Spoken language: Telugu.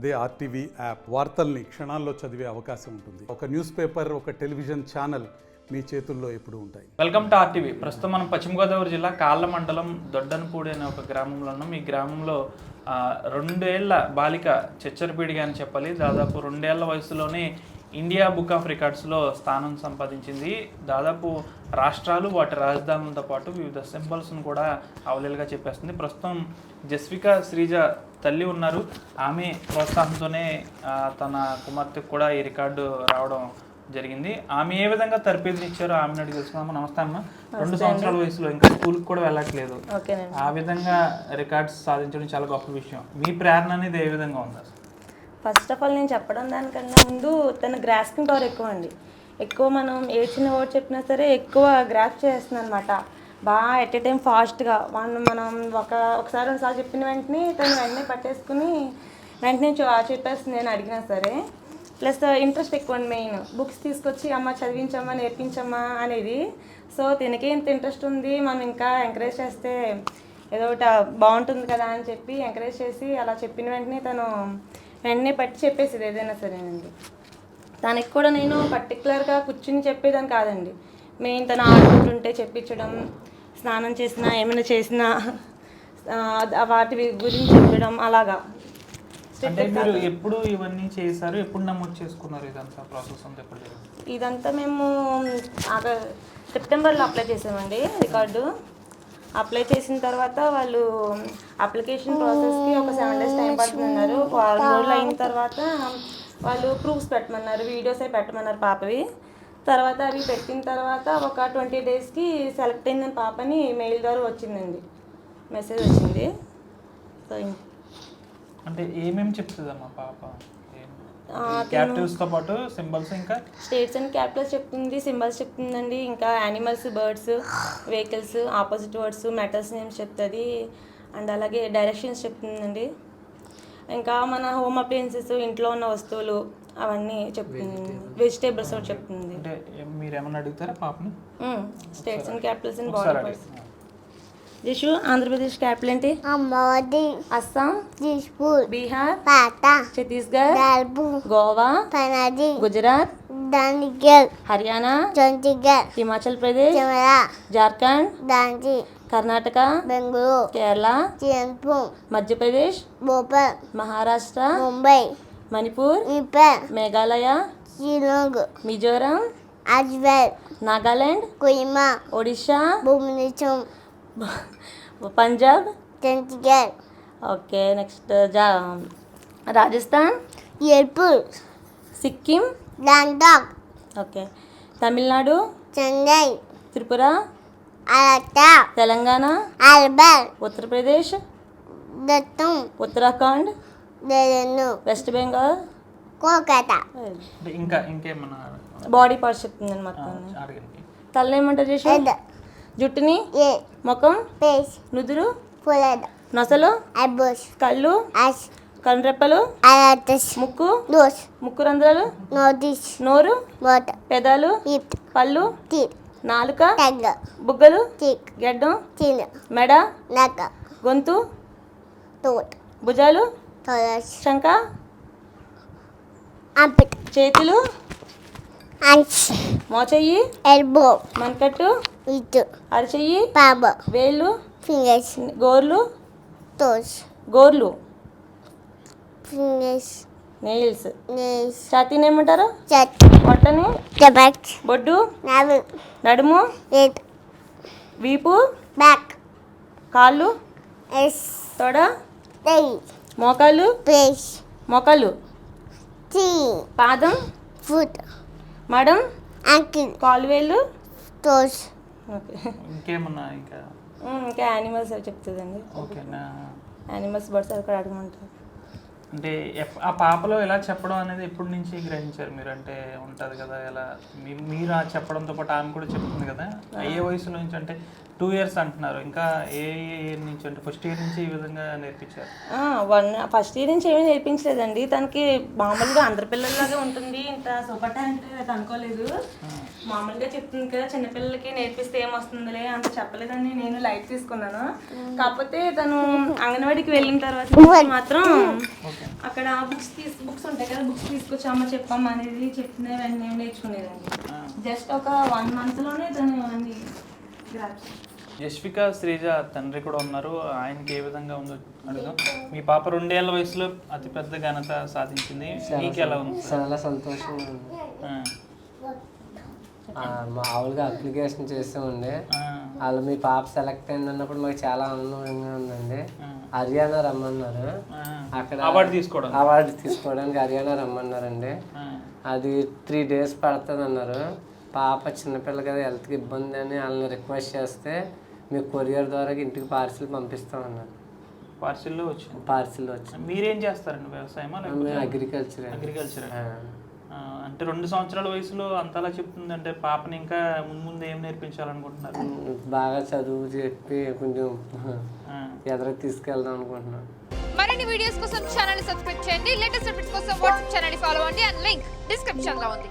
అదే ఆర్టీవీ యాప్ వార్తల్ని క్షణాల్లో చదివే అవకాశం ఉంటుంది. ఒక న్యూస్ పేపర్, ఒక టెలివిజన్ ఛానల్ మీ చేతుల్లో ఎప్పుడు ఉంటాయి. Welcome to RTV. ప్రస్తుతం మనం పశ్చిమ గోదావరి జిల్లా కాళ్ళ మండలం దొడ్డనపూడి అనే ఒక గ్రామంలో ఉన్నాం. ఈ గ్రామంలో 2 ఏళ్ల బాలిక చెచ్చరపీడిగా అని చెప్పాలి. దాదాపు 2 ఏళ్ల వయసులోనే ఇండియా బుక్ ఆఫ్ రికార్డ్స్లో స్థానం సంపాదించింది. దాదాపు రాష్ట్రాలు వాటి రాజధానులతో పాటు వివిధ సింబల్స్ను కూడా అవలీలుగా చెప్పేస్తుంది. ప్రస్తుతం జస్విక శ్రీజ తల్లి ఉన్నారు. ఆమె ప్రోత్సాహంతోనే తన కుమార్తెకు కూడా ఈ రికార్డు రావడం జరిగింది. ఆమె ఏ విధంగా తరపేదినిచ్చారో ఆమెను అడిగి తెలుసుకున్నాము. నమస్తే అమ్మ. 2 సంవత్సరాల వయసులో ఇంకా స్కూల్కి కూడా వెళ్ళట్లేదు. ఆ విధంగా రికార్డ్స్ సాధించడం చాలా గొప్ప విషయం. మీ ప్రేరణ అనేది ఏ విధంగా ఉంది? ఫస్ట్ ఆఫ్ ఆల్ నేను చెప్పడం దానికన్నా ముందు తన గ్రాస్పింగ్ పవర్ ఎక్కువ మనం ఏ చిన్న వర్డ్ చెప్పినా సరే ఎక్కువ గ్రాస్ప్ చేస్తుంది అనమాట. బాగా ఎట్ ఏ టైం ఫాస్ట్గా మనం ఒకసారి 2 సార్లు చెప్పిన వెంటనే తను వెంటనే పట్టేసుకుని వెంటనే చెప్పేస్తుంది నేను అడిగినా సరే. ప్లస్ ఇంట్రెస్ట్ ఎక్కువ మెయిన్ బుక్స్ తీసుకొచ్చి అమ్మ చదివించమ్మా నేర్పించమ్మా అనేది. సో తినకే ఇంత ఇంట్రెస్ట్ ఉంది, మనం ఇంకా ఎంకరేజ్ చేస్తే ఏదో ఒకటి బాగుంటుంది కదా అని చెప్పి ఎంకరేజ్ చేసి అలా చెప్పిన వెంటనే తను వెంటనే పట్టి చెప్పేసేది ఏదైనా సరేనండి. తనకి కూడా నేను పర్టికులర్గా కూర్చుని చెప్పేదాన్ని కాదండి. మెయిన్ తను ఆడుకుంటుంటే చెప్పించడం, స్నానం చేసినా ఏమైనా చేసినా వాటి గురించి చెప్పడం అలాగా. అంటే మీరు ఎప్పుడు ఇవన్నీ చేశారు, ఎప్పుడు నమోదు చేసుకున్నారు? ఇదంతా ప్రాసెస్ అంతా ఎప్పుడు? ఇదంతా మేము సెప్టెంబర్లో అప్లై చేసామండి రికార్డు. అప్లై చేసిన తర్వాత వాళ్ళు అప్లికేషన్ ప్రాసెస్కి ఒక 7 days టైం పడుతున్నారు. 4 రోజులు అయిన తర్వాత వాళ్ళు ప్రూఫ్స్ పెట్టమన్నారు, వీడియోస్ అవి పెట్టమన్నారు పాపవి. తర్వాత అవి పెట్టిన తర్వాత ఒక 20 daysకి సెలెక్ట్ అయిందని పాపని మెయిల్ ద్వారా వచ్చిందండి, మెసేజ్ వచ్చింది. సో అంటే ఏమేమి చెప్తుందమ్మా పాప? క్యాపిటల్స్తో పాటు సింబల్స్, ఇంకా స్టేట్స్ అండ్ క్యాపిటల్స్ చెప్తుంది, సింబల్స్ చెప్తుందండి, ఇంకా animals, birds, vehicles, opposite words, metals names చెప్తుంది, అండ్ అలాగే డైరెక్షన్స్ చెప్తుందండి. ఇంకా మన హోమ్ అప్లయన్సెస్, ఇంట్లో ఉన్న వస్తువులు అవన్నీ చెప్తుంది. వెజిటేబుల్స్ కూడా చెప్తుంది. అంటే మీరు ఏమన్నా అడుగుతారా పాపని? States and capitals and body parts. Jishu, Andhra Pradesh capital ఏంటి? అమరావతి, అస్సాం, దిస్పూర్, బీహార్, పాటా, ఛత్తీస్గఢ్, రాయ్పూర్, గోవా, పనాజీ, గుజరాత్, దండిగల్, హర్యానా, చండీగఢ్, హిమాచల్ ప్రదేశ్, చిమరా, జార్ఖండ్, దండి, కర్ణాటక, బెంగళూరు, కేరళ, జైపూర్, మధ్యప్రదేశ్, భోపాల్, మహారాష్ట్ర, ముంబై, మణిపూర్, నిపల్, Meghalaya, Shillong, Mizoram, Aizawl, Nagaland, Kohima, Odisha, Bhubaneswar, Punjab, Chandigarh, okay next Rajasthan, Jaipur, Sikkim, London, okay Tamil Nadu, Chennai, Tripura, అలటా, తెలంగాణ, అల్బర్, ఉత్తరప్రదేశ్, దత్తం, ఉత్తరాఖండ్, డెరెను, వెస్ట్ బెంగాల్, కోల్కతా. అంటే ఇంకేమన్నా బాడీ పార్ట్స్ చెప్తుంది మొత్తం. అడగండి. తల ఏమంటారు చేసి? హెడ్, జుట్టుని, ఏ, ముఖం, ఫేస్, నుదురు, ఫులెడ్, నొసలు, ఐబ్రోస్, కళ్ళు, ఐస్, కనురెప్పలు, ఐలాషెస్, ముక్కు, నోస్, ముక్కు రంధ్రాలు, నోటీస్, నోరు, మోట్, పెదాలు, హిప్, పళ్ళు, టీత్, నాలుక, టంగ్, బుగ్గలు, చిక్, గెడ్డం, చిన్, మెడ, నెక్, గొంతు, టూత్, భుజాలు, థొరస్, శంఖ, armpit, చేతులు, hands, మోచెయ్యి, elbow, మణకట్టు, wrist, అరచెయ్యి, palm, వేళ్ళు, fingers, గోర్లు, toes, గోర్లు, fingers, నెయిల్స్, nails, ఛాతీని ఏమంటారు? chest, పొట్టని, stomach, బొడ్డు, navel, నడుము, head, వీపు, back, కాళ్ళు, ass, తొడ, tail, మోకాళ్ళు, face, మొక్కలు, chin, పాదం, foot, మడం, ankle, కాలువేళ్ళు, toes, ఓకే. ఇంకేమన్నా ఇంకా? ఇంకా యానిమల్స్ అవి చెప్తుందండి. ఓకేనా. యానిమల్స్, బర్డ్స్ అవి కూడా అడగమంటారు. అంటే ఆ పాపలో ఎలా చెప్పడం అనేది ఎప్పటి నుంచి గ్రహించారు మీరు? అంటే ఉంటుంది కదా, ఎలా మీరు ఆ చెప్పడంతో పాటు ఆమె కూడా చెప్తుంది కదా, ఏ వయసు నుంచి? అంటే 2 years అంటున్నారు, ఇంకా ఏ ఇయర్ నుంచి? అంటే ఫస్ట్ ఇయర్ నుంచి ఈ విధంగా నేర్పించారు? ఫస్ట్ ఇయర్ నుంచి ఏమీ నేర్పించలేదండి. తనకి మామూలుగా అందరి పిల్లల్లాగే ఉంటుంది, ఇంత సూపర్ టాలెంట్ అనుకోలేదు. మామూలుగా చెప్తుంది కదా, చిన్నపిల్లలకి నేర్పిస్తే ఏమొస్తుందిలే అంత చెప్పలేదని నేను లైట్ తీసుకున్నాను. కాకపోతే తను అంగన్వాడికి వెళ్ళిన తర్వాత మాత్రం అక్కడ బుక్స్ ఉంటాయి కదా, బుక్స్ తీసుకొచ్చి అమ్మ చెప్పమ్మా అనేది చెప్పిన వెంటనే నేర్చుకునేదండి. జస్ట్ ఒక 1 monthలోనే తను అన్ని గ్రాప్స్. యశ్విక శ్రీజ తండ్రి కూడా ఉన్నారు, ఆయనకి ఏ విధంగా ఉందో అడుగుదాం. మీ పాప 2 ఏళ్ల వయసులో అతిపెద్ద ఘనత సాధించింది, మీకు ఎలా ఉంది? చాలా సంతోషంగా ఉంది. మామూలుగా అప్లికేషన్ చేసామండి, వాళ్ళు మీ పాప సెలెక్ట్ అయింది అన్నప్పుడు మాకు చాలా ఆనందంగా ఉందండి. హర్యానా రమ్మన్నారు, అక్కడ అవార్డు తీసుకోవడానికి హర్యానా రమ్మన్నారండి. అది 3 days పడుతుంది అన్నారు. పాప చిన్నపిల్ల కదా, హెల్త్కి ఇబ్బంది అని వాళ్ళని రిక్వెస్ట్ చేస్తే మీకు కొరియర్ ద్వారా ఇంటికి పార్సిల్ పంపిస్తామన్నారు. పార్సిల్లో వచ్చింది. మీరేం చేస్తారండి, వ్యవసాయమా? అగ్రికల్చర్. అంటే 2 సంవత్సరాల వయసులో అంతలా చెప్తుంది అంటే పాపని ఇంకా ముందు ఏం నేర్పించాలనుకుంటున్నారు? బాగా చదువు చెప్పి కొంచెం ఎదురుకు తీసుకెళ్దాం అనుకుంటున్నాను. మరిన్ని వీడియోస్ కోసం ఛానల్ సబ్స్క్రైబ్ చేయండి. లేటెస్ట్ అప్డేట్స్ కోసం వాట్సాప్ ఛానల్ ఫాలో అవ్వండి. అండ్ లింక్ డిస్క్రిప్షన్ లో ఉంది.